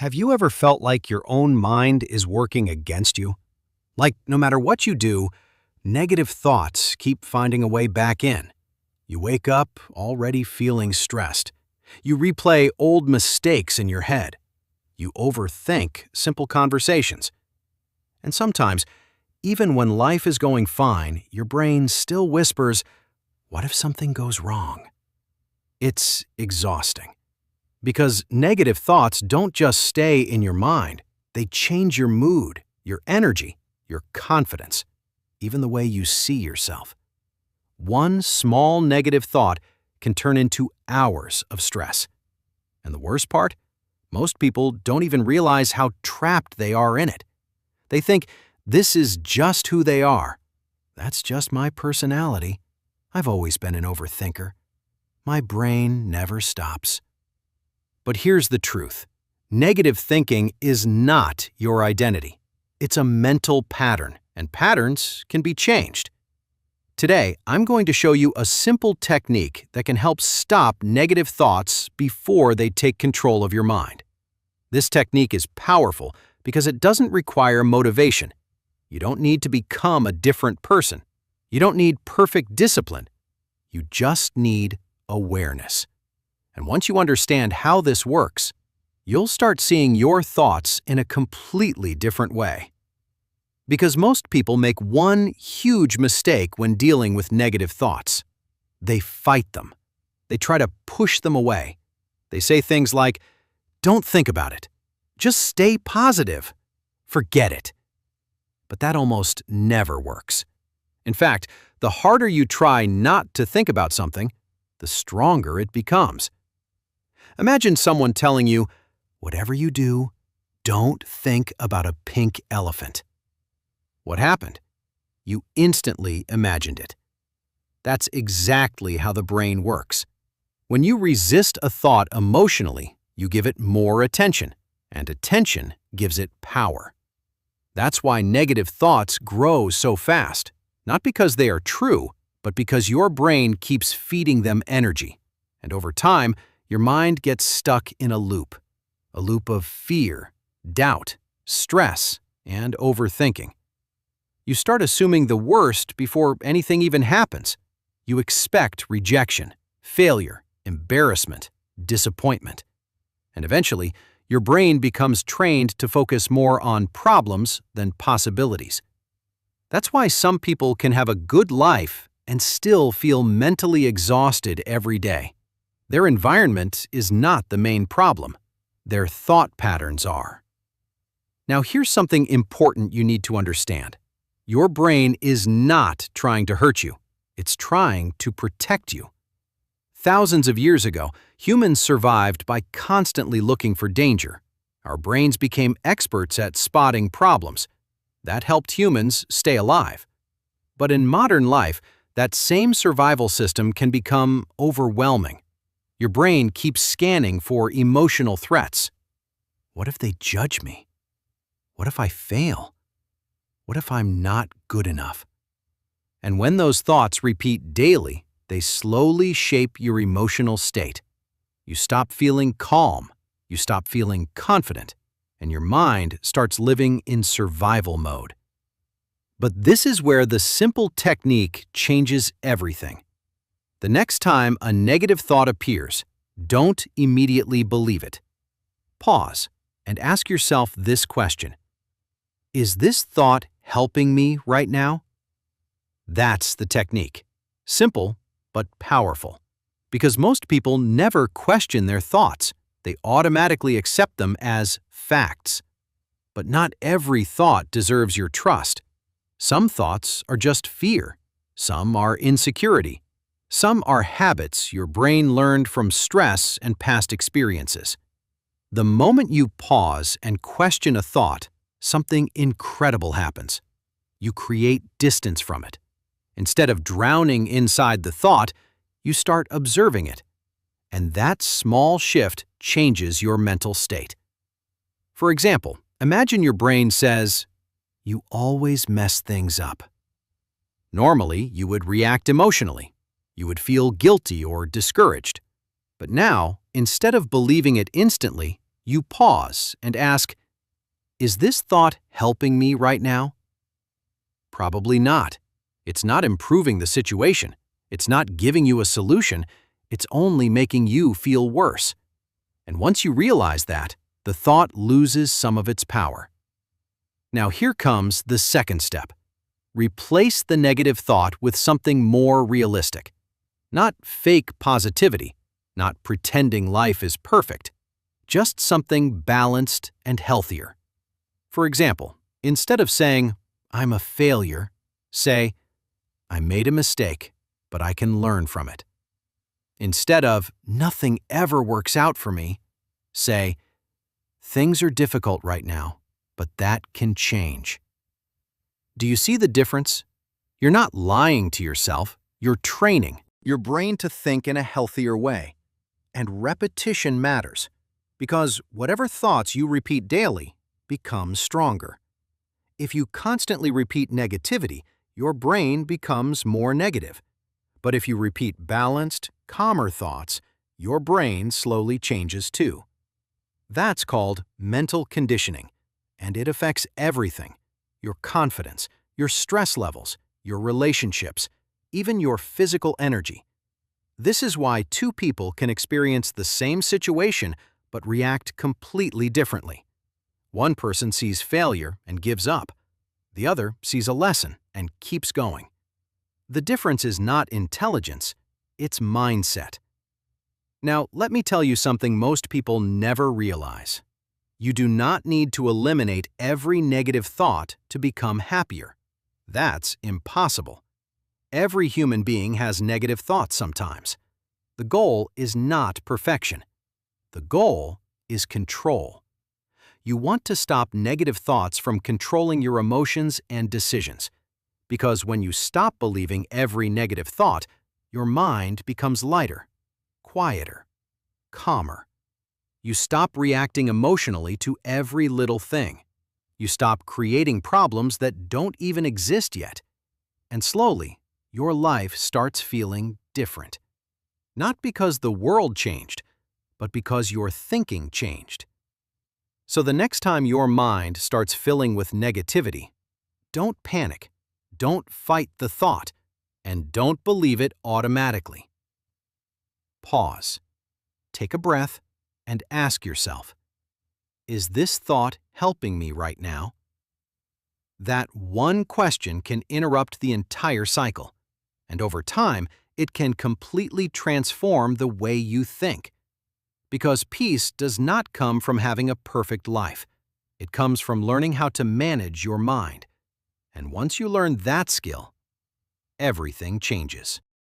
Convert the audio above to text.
Have you ever felt like your own mind is working against you? Like no matter what you do, negative thoughts keep finding a way back in. You wake up already feeling stressed. You replay old mistakes in your head. You overthink simple conversations. And sometimes, even when life is going fine, your brain still whispers, "What if something goes wrong?" It's exhausting. Because negative thoughts don't just stay in your mind, they change your mood, your energy, your confidence, even the way you see yourself. One small negative thought can turn into hours of stress. And the worst part? Most people don't even realize how trapped they are in it. They think, this is just who they are. That's just my personality. I've always been an overthinker. My brain never stops. But here's the truth. Negative thinking is not your identity. It's a mental pattern, and patterns can be changed. Today, I'm going to show you a simple technique that can help stop negative thoughts before they take control of your mind. This technique is powerful because it doesn't require motivation. You don't need to become a different person. You don't need perfect discipline. You just need awareness. And once you understand how this works, you'll start seeing your thoughts in a completely different way. Because most people make one huge mistake when dealing with negative thoughts. They fight them. They try to push them away. They say things like, "Don't think about it. Just stay positive. Forget it." But that almost never works. In fact, the harder you try not to think about something, the stronger it becomes. Imagine someone telling you, "Whatever you do, don't think about a pink elephant." What happened? You instantly imagined it. That's exactly how the brain works. When you resist a thought emotionally, you give it more attention, and attention gives it power. That's why negative thoughts grow so fast, not because they are true, but because your brain keeps feeding them energy. And over time, your mind gets stuck in a loop of fear, doubt, stress, and overthinking. You start assuming the worst before anything even happens. You expect rejection, failure, embarrassment, disappointment. And eventually, your brain becomes trained to focus more on problems than possibilities. That's why some people can have a good life and still feel mentally exhausted every day. Their environment is not the main problem. Their thought patterns are. Now here's something important you need to understand. Your brain is not trying to hurt you. It's trying to protect you. Thousands of years ago, humans survived by constantly looking for danger. Our brains became experts at spotting problems. That helped humans stay alive. But in modern life, that same survival system can become overwhelming. Your brain keeps scanning for emotional threats. What if they judge me? What if I fail? What if I'm not good enough? And when those thoughts repeat daily, they slowly shape your emotional state. You stop feeling calm, you stop feeling confident, and your mind starts living in survival mode. But this is where the simple technique changes everything. The next time a negative thought appears, don't immediately believe it. Pause and ask yourself this question. Is this thought helping me right now? That's the technique. Simple, but powerful. Because most people never question their thoughts. They automatically accept them as facts. But not every thought deserves your trust. Some thoughts are just fear. Some are insecurity. Some are habits your brain learned from stress and past experiences. The moment you pause and question a thought, something incredible happens. You create distance from it. Instead of drowning inside the thought, you start observing it. And that small shift changes your mental state. For example, imagine your brain says, "You always mess things up." Normally, you would react emotionally. You would feel guilty or discouraged. But now, instead of believing it instantly, You pause and ask, is this thought helping me right now? Probably not. It's not improving the situation. It's not giving you a solution. It's only making you feel worse. And once you realize that, the thought loses some of its power. Now here comes the second step. Replace the negative thought with something more realistic. Not fake positivity, not pretending life is perfect, just something balanced and healthier. For example, instead of saying, "I'm a failure," say, "I made a mistake, but I can learn from it." Instead of, "Nothing ever works out for me," say, "Things are difficult right now, but that can change." Do you see the difference? You're not lying to yourself, you're training your brain to think in a healthier way. And repetition matters, because whatever thoughts you repeat daily becomes stronger. If you constantly repeat negativity, your brain becomes more negative. But if you repeat balanced, calmer thoughts, your brain slowly changes too. That's called mental conditioning, and it affects everything: your confidence, your stress levels, your relationships, even your physical energy. This is why two people can experience the same situation but react completely differently. One person sees failure and gives up. The other sees a lesson and keeps going. The difference is not intelligence, it's mindset. Now, let me tell you something most people never realize. You do not need to eliminate every negative thought to become happier. That's impossible. Every human being has negative thoughts sometimes. The goal is not perfection. The goal is control. You want to stop negative thoughts from controlling your emotions and decisions. Because when you stop believing every negative thought, your mind becomes lighter, quieter, calmer. You stop reacting emotionally to every little thing. You stop creating problems that don't even exist yet. And slowly, your life starts feeling different. Not because the world changed, but because your thinking changed. So the next time your mind starts filling with negativity, don't panic, don't fight the thought, and don't believe it automatically. Pause. Take a breath and ask yourself, is this thought helping me right now? That one question can interrupt the entire cycle, and over time, it can completely transform the way you think. Because peace does not come from having a perfect life. It comes from learning how to manage your mind. And once you learn that skill, everything changes.